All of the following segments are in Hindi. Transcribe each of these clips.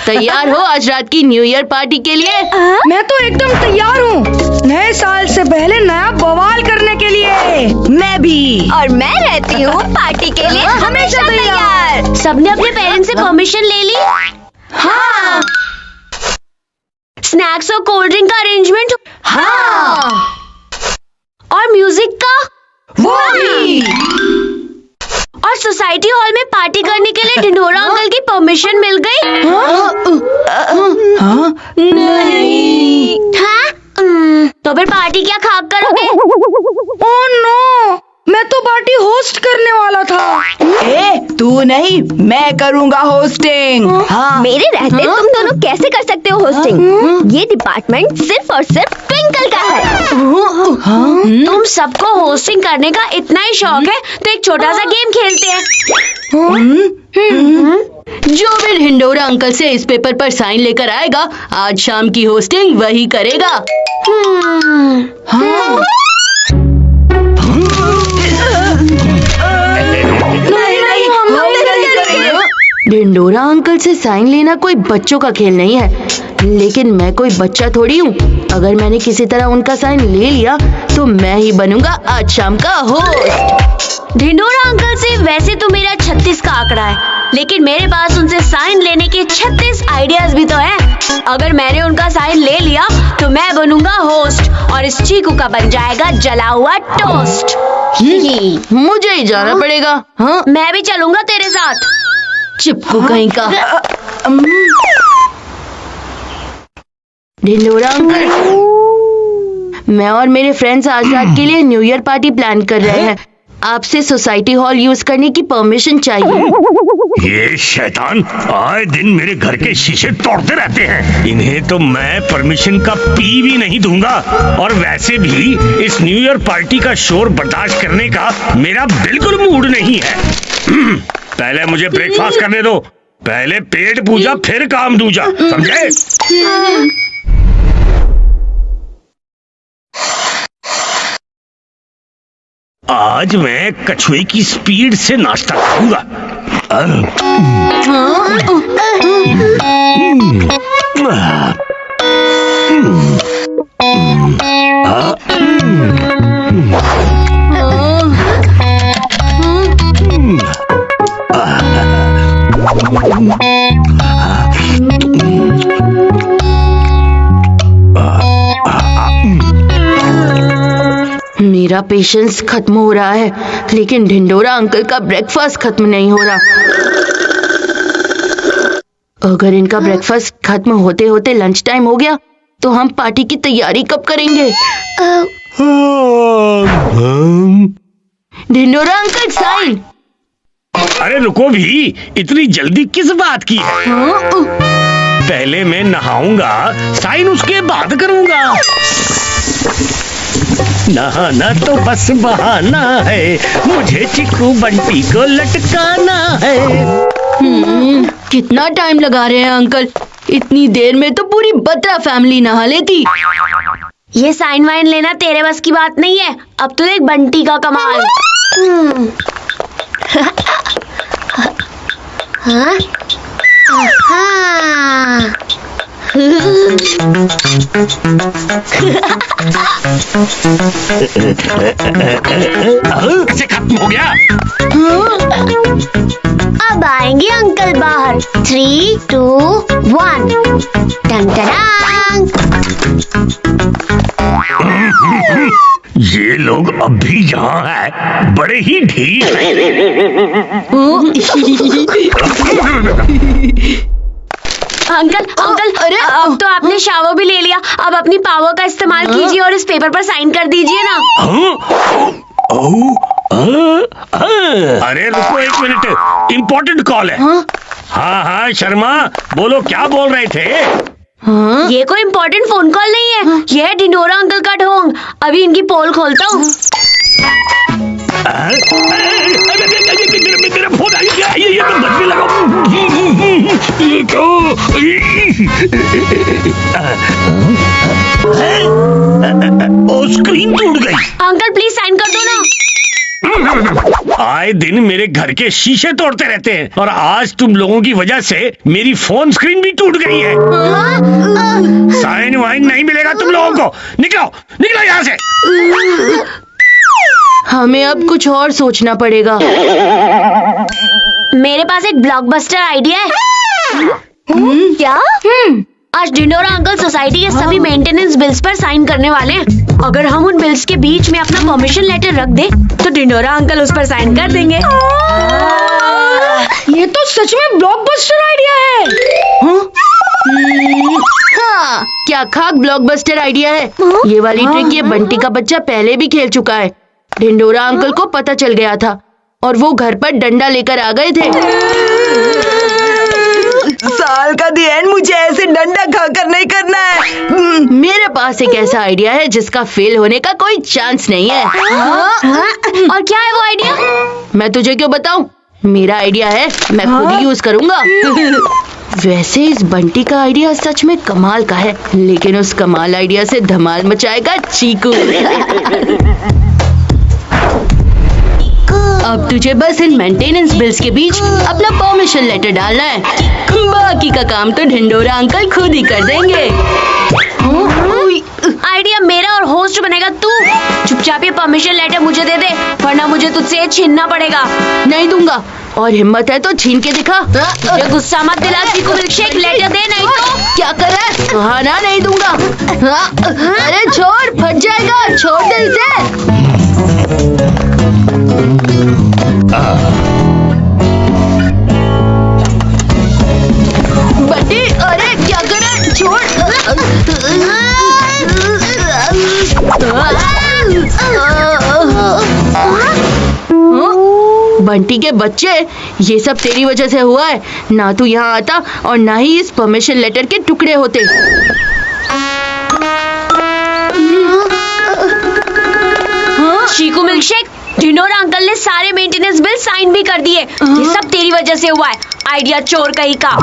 तैयार हो आज रात की न्यू ईयर पार्टी के लिए? मैं तो एकदम तैयार हूँ, नए साल से पहले नया बवाल करने के लिए। मैं भी। और मैं रहती हूँ पार्टी के लिए हमेशा तैयार। सबने अपने पेरेंट्स से परमिशन ले ली? हाँ। स्नैक्स और कोल्ड ड्रिंक का अरेंजमेंट? हाँ। और म्यूजिक का? वो भी। और सोसाइटी हॉल में पार्टी करने के लिए ढिंढोरा अंकल की परमिशन मिल गई? हाँ? नहीं। हाँ? तो फिर पार्टी क्या खाक करोगे? ओह नो, मैं तो पार्टी होस्ट करने वाला था। तू नहीं, मैं करूँगा होस्टिंग। हाँ। मेरे रहते तुम दोनों कैसे कर सकते हो होस्टिंग? ये डिपार्टमेंट सिर्फ और सिर्फ ट्विंकल का है। तुम सबको होस्टिंग करने का इतना ही शौक है तो एक छोटा सा गेम खेलते हैं। जो भी ढिंडोरा अंकल से इस पेपर पर साइन लेकर आएगा, आज शाम की होस्टिंग वही करेगा। हाँ। ढिंडोरा अंकल से साइन लेना कोई बच्चों का खेल नहीं है, लेकिन मैं कोई बच्चा थोड़ी हूँ। अगर मैंने किसी तरह उनका साइन ले लिया तो मैं ही बनूंगा आज शाम का होस्ट। ढिंडोरा अंकल से वैसे तो मेरा 36 का आंकड़ा है, लेकिन मेरे पास उनसे साइन लेने के 36 आइडियाज भी तो हैं। अगर मैंने उनका साइन ले लिया तो मैं बनूंगा होस्ट और इस चीकू का बन जाएगा जला हुआ टोस्ट। मुझे ही जाना पड़ेगा। हाँ, मैं भी चलूंगा तेरे साथ। चिपकू कहीं का। ढिंडोरा अंकल, मैं और मेरे फ्रेंड्स आज रात के लिए न्यू ईयर पार्टी प्लान कर रहे हैं। आपसे सोसाइटी हॉल यूज करने की परमिशन चाहिए। ये शैतान आए दिन मेरे घर के शीशे तोड़ते रहते हैं। इन्हें तो मैं परमिशन का पी भी नहीं दूंगा। और वैसे भी इस न्यू ईयर पार्टी का शोर बर्दाश्त करने का मेरा बिल्कुल मूड नहीं है। पहले मुझे ब्रेकफास्ट करने दो। पहले पेट पूजा फिर काम दूजा, समझे? आज मैं कछुए की स्पीड से नाश्ता करूंगा। मेरा पेशेंस खत्म हो रहा है, लेकिन ढिंडोरा अंकल का ब्रेकफास्ट खत्म नहीं हो रहा। अगर इनका ब्रेकफास्ट खत्म होते होते लंच टाइम हो गया तो हम पार्टी की तैयारी कब करेंगे? Dhindora uncle sign. अरे रुको भी, इतनी जल्दी किस बात की है? पहले मैं नहाऊंगा, साइन उसके बाद करूंगा। नहाना तो बस बहाना है, मुझे चिकू बंटी को लटकाना है। कितना टाइम लगा रहे हैं अंकल? इतनी देर में तो पूरी बत्रा फैमिली नहा लेती। ये साइन वाइन लेना तेरे बस की बात नहीं है। अब तो एक बंटी का कमाल। हाँ? हाँ। कैसे खत्म हो गया? अब आएंगे अंकल बाहर। 3, 2, 1। टंग टडांग। ये लोग अब भी यहाँ हैं, बड़े ही ढीठ हैं। अंकल अंकल, अरे अब तो आपने शावर भी ले लिया, अब अपनी पावर का इस्तेमाल कीजिए और इस पेपर पर साइन कर दीजिए ना। अरे रुको एक मिनट, इम्पोर्टेंट कॉल है। हाँ हाँ शर्मा, बोलो क्या बोल रहे थे? ये कोई इम्पोर्टेंट फोन कॉल नहीं है, ये है ढिंडोरा अंकल का ढोंग। अभी इनकी पोल खोलता हूँ। मेरा फोन आ गया, ये बजने लगा। ओ स्क्रीन टूट गई। अंकल प्लीज साइन कर दो ना। आए दिन मेरे घर के शीशे तोड़ते रहते हैं और आज तुम लोगों की वजह से मेरी फोन स्क्रीन भी टूट गई है। साइन वाइन नहीं मिलेगा तुम लोगों को। निकलो निकलो यहाँ से। हमें अब कुछ और सोचना पड़ेगा। मेरे पास एक ब्लॉकबस्टर आइडिया है। क्या? आज ढिंडोरा अंकल सोसाइटी के सभी मेंटेनेंस बिल्स पर साइन करने वाले हैं। अगर हम उन बिल्स के बीच में अपना परमिशन लेटर रख दे तो ढिंडोरा अंकल उस पर साइन कर देंगे। ये तो सच में ब्लॉकबस्टर आइडिया है। हाँ, क्या खाक ब्लॉकबस्टर आइडिया है। ये वाली ट्रिक ये बंटी का बच्चा पहले भी खेल चुका है। ढिंडोरा अंकल को पता चल गया था और वो घर पर डंडा लेकर आ गए थे। साल का दी एंड मुझे ऐसे डंडा खाकर नहीं करना है। मेरे पास एक ऐसा आइडिया है जिसका फेल होने का कोई चांस नहीं है। और क्या है वो आइडिया? मैं तुझे क्यों बताऊं? मेरा आइडिया है, मैं खुद ही यूज करूंगा। वैसे इस बंटी का आइडिया सच में कमाल का है, लेकिन उस कमाल आइडिया से धमाल मचाएगा चीकू। अब तुझे बस इन मेंटेनेंस बिल्स के बीच अपना परमिशन लेटर डालना है। बाकी का काम तो ढिंडोरा अंकल खुद ही कर देंगे। आइडिया मेरा और होस्ट बनेगा तू। चुपचाप ये परमिशन लेटर मुझे दे दे, वरना मुझे तुझसे ये छीनना पड़ेगा। नहीं दूंगा, और हिम्मत है तो छीन के दिखा। मुझे गुस्सा मत दिला चीकू मिल्कशेक, लेटर दे नहीं तो। क्या कर रहा है? हाँ ना, नहीं दूंगा। अरे छोड़, फट जाएगा, छोड़ दे इसे। बंटी, अरे क्या कर रहा है? छोड़। बंटी के बच्चे, ये सब तेरी वजह से हुआ है। ना तू यहाँ आता और ना ही इस परमिशन लेटर के टुकड़े होते। चीकू मिल्कशेक, ढिंडोरा अंकल ने सारे मेंटेनेंस बिल साइन भी कर दिए। ये सब तेरी वजह से हुआ है, आइडिया चोर कहीं का।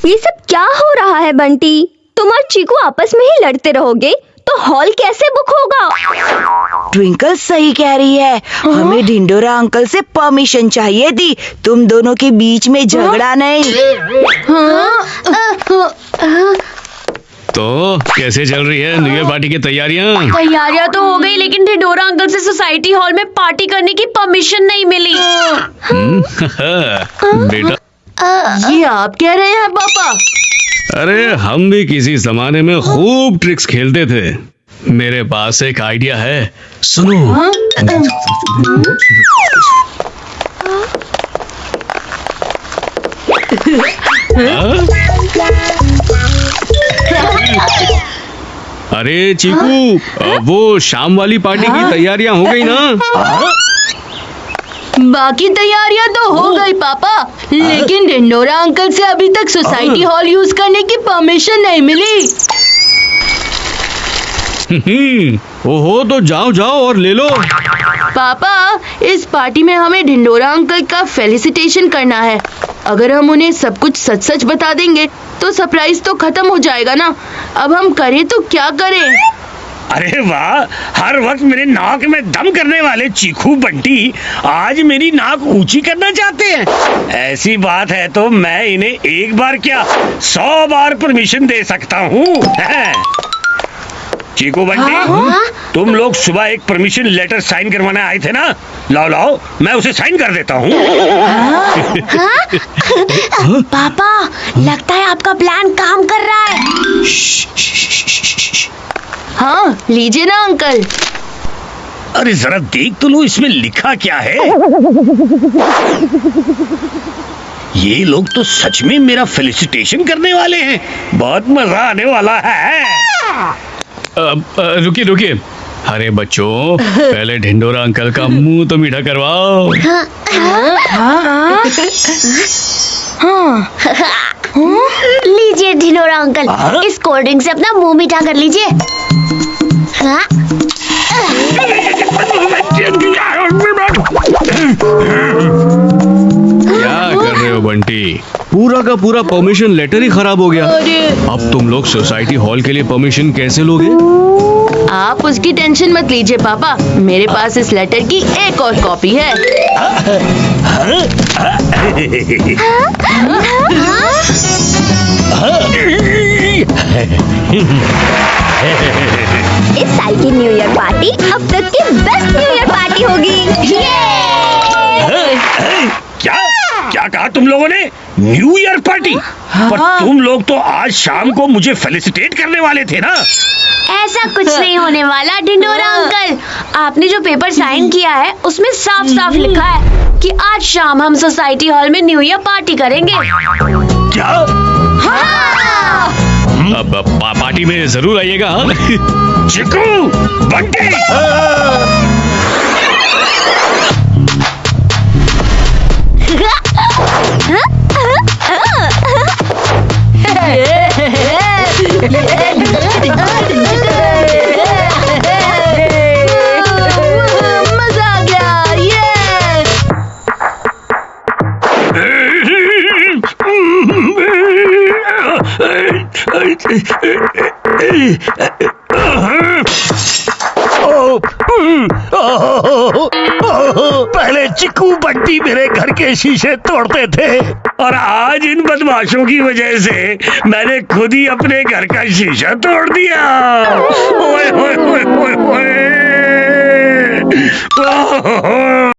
ये सब क्या हो रहा है बंटी? तुम और चीकू आपस में ही लड़ते रहोगे तो हॉल कैसे बुक होगा? ट्विंकल सही कह रही है। हमें ढिंडोरा अंकल से परमिशन चाहिए थी, तुम दोनों के बीच में झगड़ा नहीं। तो कैसे चल रही है न्यू ईयर पार्टी की तैयारियां? तैयारियां तो हो गई, लेकिन ढिंडोरा अंकल से सोसाइटी हॉल में पार्टी करने की परमिशन नहीं मिली। बेटा, ये आप कह रहे हैं पापा? अरे हम भी किसी जमाने में खूब ट्रिक्स खेलते थे। मेरे पास एक आइडिया है, सुनो। अरे चीकू, वो शाम वाली पार्टी की तैयारियां हो गई ना? बाकी तैयारियां तो हो गई पापा, लेकिन ढिंडोरा अंकल से अभी तक सोसाइटी हॉल यूज करने की परमिशन नहीं मिली। ओहो, तो जाओ जाओ और ले लो। पापा, इस पार्टी में हमें ढिंडोरा अंकल का फेलिसिटेशन करना है। अगर हम उन्हें सब कुछ सच सच बता देंगे तो सरप्राइज तो खत्म हो जाएगा ना। अब हम करें तो क्या करें? अरे वाह, हर वक्त मेरे नाक में दम करने वाले चीकू बंटी आज मेरी नाक ऊंची करना चाहते हैं। ऐसी बात है तो मैं इन्हें एक बार क्या 100 बार परमिशन दे सकता हूँ। चीकू बंटी, तुम लोग सुबह एक परमिशन लेटर साइन करवाने आए थे ना? लाओ लाओ, मैं उसे साइन कर देता हूँ। पापा, लगता है आपका प्लान काम कर रहा है। हाँ, लीजिए ना अंकल। अरे जरा देख तो लो, इसमें लिखा क्या है। ये लोग तो सच में मेरा फेलिसिटेशन करने वाले हैं। बहुत मजा आने वाला है। रुकिए रुकिए, अरे बच्चों, पहले ढिंडोरा अंकल का मुंह तो मीठा करवाओ। लीजिए ढिंडोरा अंकल, इस कोल्ड ड्रिंक से अपना मुंह मीठा कर लीजिए। हाँ? क्या कर रहे हो बंटी? पूरा का पूरा परमिशन लेटर ही खराब हो गया। अब तुम लोग सोसाइटी हॉल के लिए परमिशन कैसे लोगे? आप उसकी टेंशन मत लीजिए पापा, मेरे पास इस लेटर की एक और कॉपी है। इस साल की न्यू ईयर पार्टी अब तक की बेस्ट न्यू ईयर पार्टी होगी। क्या क्या कहा तुम लोगों ने? New year party? पर तुम लोग तो आज शाम को मुझे फेलिसिटेट करने वाले थे ना। ऐसा कुछ नहीं होने वाला ढिंडोरा अंकल। आपने जो पेपर साइन किया है उसमें साफ साफ लिखा है कि आज शाम हम सोसाइटी हॉल में न्यू ईयर पार्टी करेंगे। क्या? अब पार्टी में जरूर आइएगा। हाँ? चिकू, बंटी। मजा आ गया, ये पहले चिकू बंटी मेरे घर के शीशे तोड़ते थे और आज इन बदमाशों की वजह से मैंने खुद ही अपने घर का शीशा तोड़ दिया। ओए ओए ओए ओए ओए।